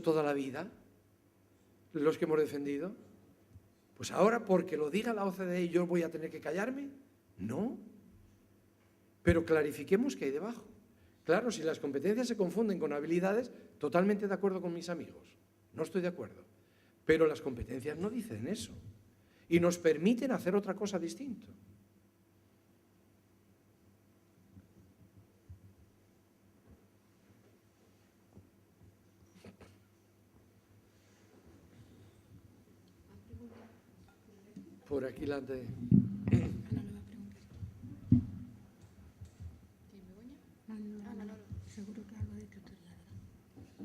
toda la vida, los que hemos defendido? Pues ahora, porque lo diga la OCDE, ¿yo voy a tener que callarme? No. Pero clarifiquemos qué hay debajo. Claro, si las competencias se confunden con habilidades, totalmente de acuerdo con mis amigos. No estoy de acuerdo. Pero las competencias no dicen eso. Y nos permiten hacer otra cosa distinta. Por aquí la de...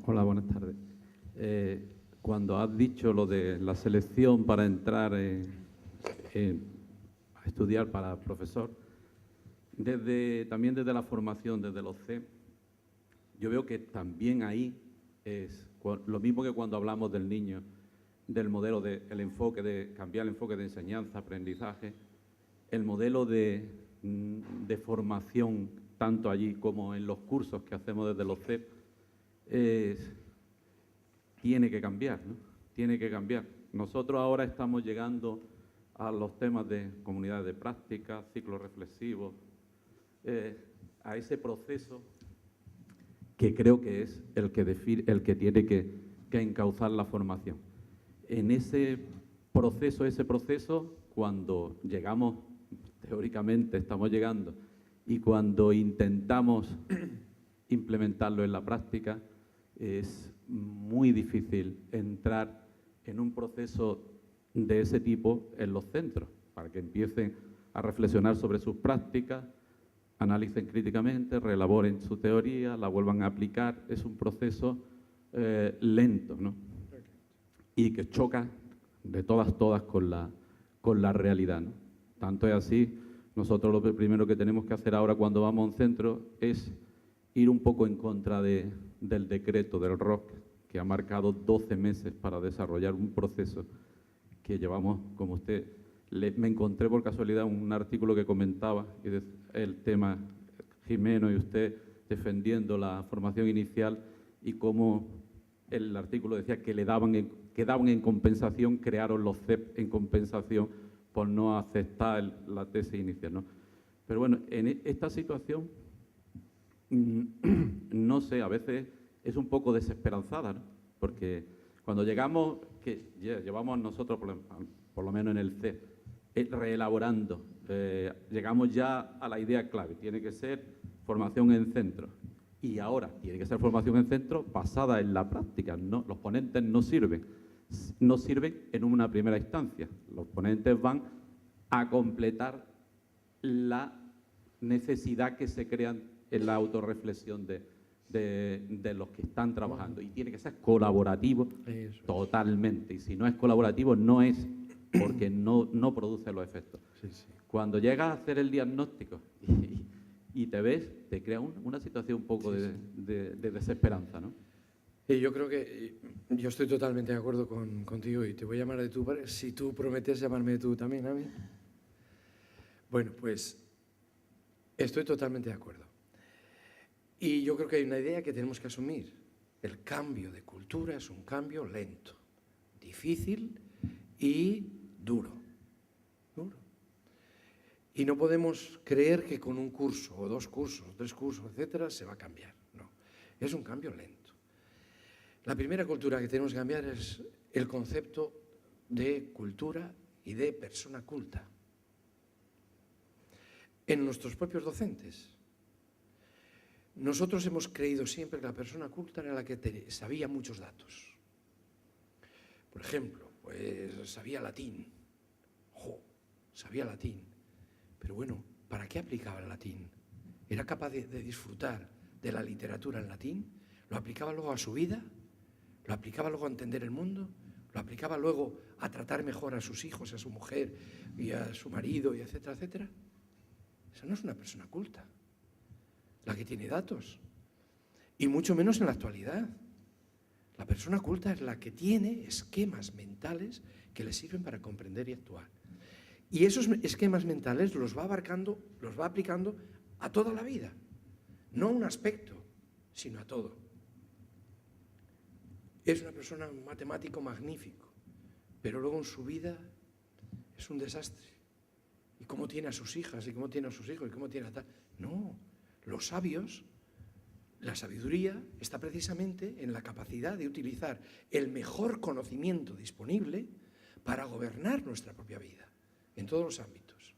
Hola, buenas tardes. Cuando has dicho lo de la selección para entrar a estudiar para profesor, también desde la formación, desde los C, yo veo que también ahí es lo mismo que cuando hablamos del niño, del modelo del enfoque, de cambiar el enfoque de enseñanza, aprendizaje, el modelo de formación, tanto allí como en los cursos que hacemos desde los CEP, tiene que cambiar, ¿no? Tiene que cambiar. Nosotros ahora estamos llegando a los temas de comunidades de práctica, ciclos reflexivos, a ese proceso que creo que es el que tiene que encauzar la formación. En ese proceso, cuando llegamos, teóricamente estamos llegando, y cuando intentamos implementarlo en la práctica, es muy difícil entrar en un proceso de ese tipo en los centros, para que empiecen a reflexionar sobre sus prácticas, analicen críticamente, reelaboren su teoría, la vuelvan a aplicar. Es un proceso lento, ¿no? Y que choca de todas con la realidad, ¿no? Tanto es así, nosotros lo primero que tenemos que hacer ahora cuando vamos a un centro es ir un poco en contra del decreto del ROC, que ha marcado 12 meses para desarrollar un proceso que llevamos, como usted... me encontré por casualidad un artículo que comentaba el tema, Jimeno y usted, defendiendo la formación inicial y cómo el artículo decía que daban en compensación, crearon los CEP en compensación por no aceptar la tesis inicial, ¿no? Pero bueno, en esta situación, no sé, a veces es un poco desesperanzada, ¿no? Porque cuando llegamos, que llevamos nosotros, por lo menos en el CEP, reelaborando, llegamos ya a la idea clave, tiene que ser formación en centro. Y ahora tiene que ser formación en centro basada en la práctica, ¿no? Los ponentes no sirven en una primera instancia. Los ponentes van a completar la necesidad que se crean en la autorreflexión de los que están trabajando. Y tiene que ser colaborativo totalmente. Y si no es colaborativo, no es, porque no produce los efectos. Sí, sí. Cuando llegas a hacer el diagnóstico y te ves, te crea una situación un poco de desesperanza, ¿no? Y yo creo que yo estoy totalmente de acuerdo contigo y te voy a llamar de tú, si tú prometes llamarme de tú también a mí. Bueno, pues estoy totalmente de acuerdo. Y yo creo que hay una idea que tenemos que asumir. El cambio de cultura es un cambio lento, difícil y duro. Y no podemos creer que con un curso, o 2 cursos, 3 cursos, etcétera, se va a cambiar. No, es un cambio lento. La primera cultura que tenemos que cambiar es el concepto de cultura y de persona culta. En nuestros propios docentes. Nosotros hemos creído siempre que la persona culta era la que sabía muchos datos. Por ejemplo, pues sabía latín. Sabía latín. Pero bueno, ¿para qué aplicaba el latín? ¿Era capaz de disfrutar de la literatura en latín? ¿Lo aplicaba luego a su vida? ¿Lo aplicaba luego a entender el mundo? ¿Lo aplicaba luego a tratar mejor a sus hijos, a su mujer y a su marido, y etcétera, etcétera? Esa no es una persona culta, la que tiene datos. Y mucho menos en la actualidad. La persona culta es la que tiene esquemas mentales que le sirven para comprender y actuar. Y esos esquemas mentales los va aplicando a toda la vida. No a un aspecto, sino a todo. es una persona, un matemático magnífico, pero luego en su vida es un desastre. ¿Y cómo tiene a sus hijas? ¿Y cómo tiene a sus hijos? ¿Y cómo tiene a tal? No, los sabios, la sabiduría está precisamente en la capacidad de utilizar el mejor conocimiento disponible para gobernar nuestra propia vida, en todos los ámbitos.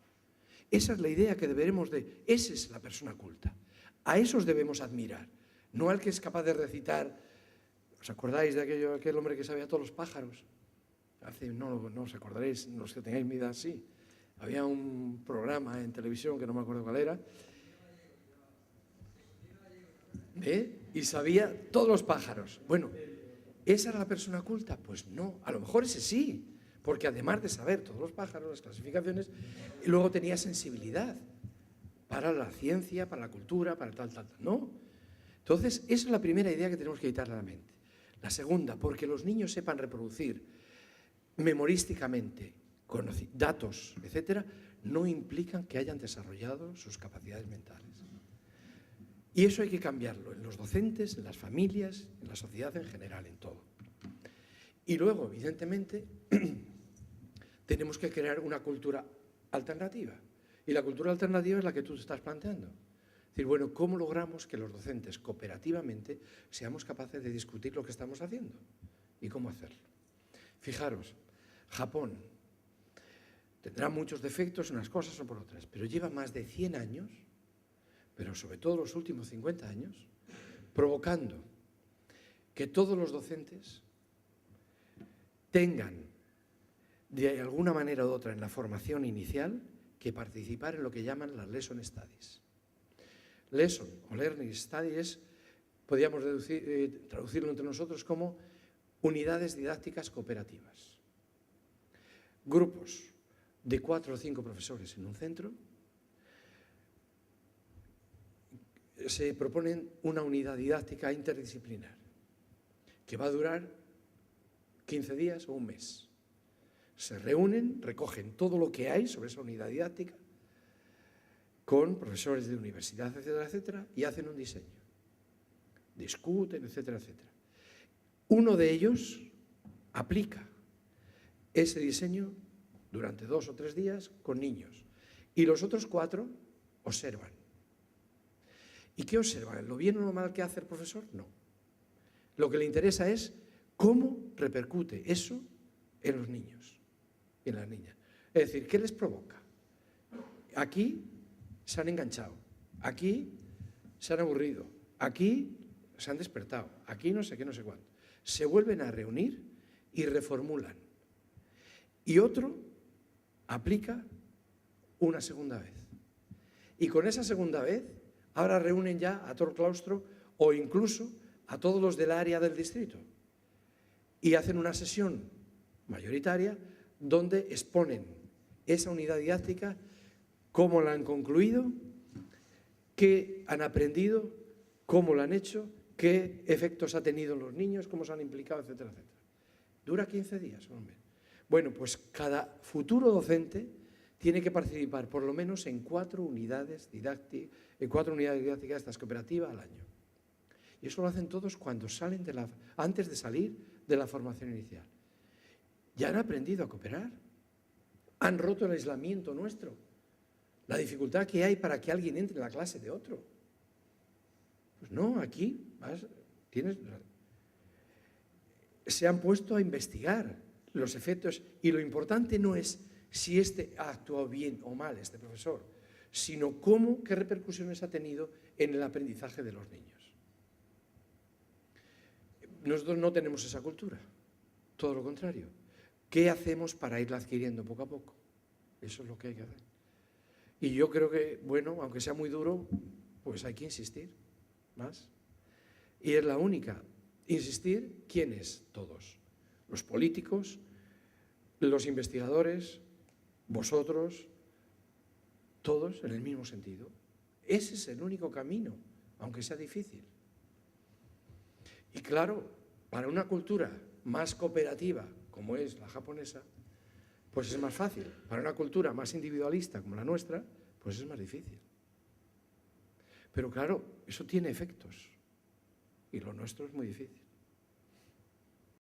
Esa es la idea que deberemos de... Esa es la persona culta. A esos debemos admirar, no al que es capaz de recitar... ¿Os acordáis de aquel hombre que sabía todos los pájaros? No os acordaréis, los que tengáis mi edad, sí. Había un programa en televisión, que no me acuerdo cuál era, y sabía todos los pájaros. Bueno, ¿esa era la persona culta? Pues no, a lo mejor ese sí, porque además de saber todos los pájaros, las clasificaciones, luego tenía sensibilidad para la ciencia, para la cultura, para tal, ¿no? Entonces, esa es la primera idea que tenemos que quitarle a la mente. La segunda, porque los niños sepan reproducir memorísticamente datos, etcétera, no implican que hayan desarrollado sus capacidades mentales. Y eso hay que cambiarlo en los docentes, en las familias, en la sociedad en general, en todo. Y luego, evidentemente, tenemos que crear una cultura alternativa. Y la cultura alternativa es la que tú estás planteando. Es decir, bueno, ¿cómo logramos que los docentes cooperativamente seamos capaces de discutir lo que estamos haciendo? ¿Y cómo hacerlo? Fijaros, Japón tendrá muchos defectos, unas cosas o por otras, pero lleva más de 100 años, pero sobre todo los últimos 50 años, provocando que todos los docentes tengan, de alguna manera u otra, en la formación inicial, que participar en lo que llaman las lesson studies. Lesson o learning studies, podríamos traducirlo entre nosotros como unidades didácticas cooperativas. Grupos de 4 o 5 profesores en un centro se proponen una unidad didáctica interdisciplinar que va a durar 15 días o un mes. Se reúnen, recogen todo lo que hay sobre esa unidad didáctica con profesores de universidad, etcétera, etcétera, y hacen un diseño. Discuten, etcétera, etcétera. Uno de ellos aplica ese diseño durante 2 o 3 días con niños y los otros 4 observan. ¿Y qué observan? ¿Lo bien o lo mal que hace el profesor? No. Lo que le interesa es cómo repercute eso en los niños y en las niñas. Es decir, ¿qué les provoca? Aquí se han enganchado, aquí se han aburrido, aquí se han despertado, aquí no sé qué, no sé cuánto. Se vuelven a reunir y reformulan. Y otro aplica una segunda vez. Y con esa segunda vez, ahora reúnen ya a todo el claustro o incluso a todos los del área del distrito. Y hacen una sesión mayoritaria donde exponen esa unidad didáctica, cómo la han concluido, qué han aprendido, cómo lo han hecho, qué efectos ha tenido en los niños, cómo se han implicado, etcétera, etcétera. Dura 15 días, hombre. Bueno, pues cada futuro docente tiene que participar por lo menos en 4 unidades didácticas, de estas cooperativas al año. Y eso lo hacen todos cuando salen antes de salir de la formación inicial. Ya han aprendido a cooperar, han roto el aislamiento nuestro, la dificultad que hay para que alguien entre en la clase de otro. Pues no, aquí se han puesto a investigar los efectos y lo importante no es si ha actuado bien o mal este profesor, sino qué repercusiones ha tenido en el aprendizaje de los niños. Nosotros no tenemos esa cultura, todo lo contrario. ¿Qué hacemos para irla adquiriendo poco a poco? Eso es lo que hay que hacer. Y yo creo que, bueno, aunque sea muy duro, pues hay que insistir más. Y es la única. Insistir, ¿quiénes? Todos. Los políticos, los investigadores, vosotros, todos en el mismo sentido. Ese es el único camino, aunque sea difícil. Y claro, para una cultura más cooperativa, como es la japonesa, pues es más fácil. Para una cultura más individualista como la nuestra, pues es más difícil. Pero claro, eso tiene efectos. Y lo nuestro es muy difícil.